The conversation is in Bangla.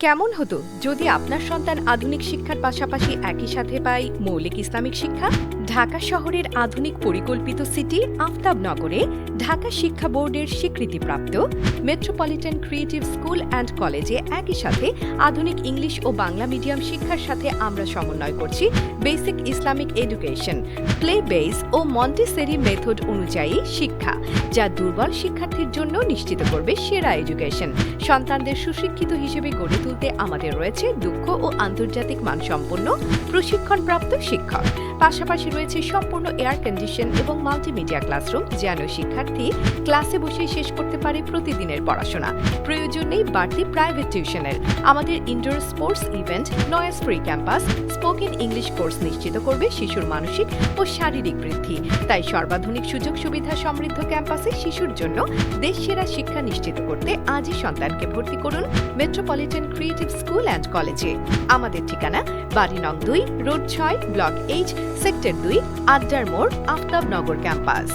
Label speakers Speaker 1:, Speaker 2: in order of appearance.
Speaker 1: কেমন হতো যদি আপনার সন্তান আধুনিক শিক্ষার পাশাপাশি একই সাথে পায় মৌলিক ইসলামিক শিক্ষা? ঢাকা শহরের আধুনিক পরিকল্পিত সিটি আফতাবনগরে ঢাকা শিক্ষা বোর্ডের স্বীকৃতিপ্রাপ্ত মেট্রোপলিটন ক্রিয়েটিভ স্কুল অ্যান্ড কলেজে একই সাথে আধুনিক ইংলিশ ও বাংলা মিডিয়াম শিক্ষার সাথে আমরা সমন্বয় করছি basic Islamic education, play base ও মন্টেসেরি মেথড অনুযায়ী শিক্ষা, যা দুর্বল শিক্ষার্থীর জন্য নিশ্চিত করবে সেরা এডুকেশন। সন্তানদের সুশিক্ষিত হিসেবে গড়ে তুলতে আমাদের রয়েছে দক্ষ ও আন্তর্জাতিক মানসম্পন্ন প্রশিক্ষণপ্রাপ্ত শিক্ষক। পাশাপাশি রয়েছে সম্পূর্ণ এয়ার কন্ডিশন এবং মাল্টিমিডিয়া ক্লাসরুম, যেন শিক্ষার্থী ক্লাসে বসে শেষ করতে পারে প্রতিদিনের পড়াশোনা। প্রয়োজন নেই বাড়তি প্রাইভেট টিউশনের। আমাদের indoor sports event, noise free campus, spoken English course নিশ্চিত করবে শিশুর মানসিক ও শারীরিক বৃদ্ধি। তাই সর্বাধুনিক সুযোগ সুবিধা সমৃদ্ধ ক্যাম্পাসে শিশুর জন্য দেশসেরা শিক্ষা নিশ্চিত করতে আজই সন্তানকে ভর্তি করুন মেট্রোপলিটন ক্রিয়েটিভ স্কুল অ্যান্ড কলেজে। আমাদের ঠিকানা বাড়ি নং 2, রোড 6, ব্লক H, সেক্টর 2, আড্ডার মোড়, আফতাবনগর ক্যাম্পাস।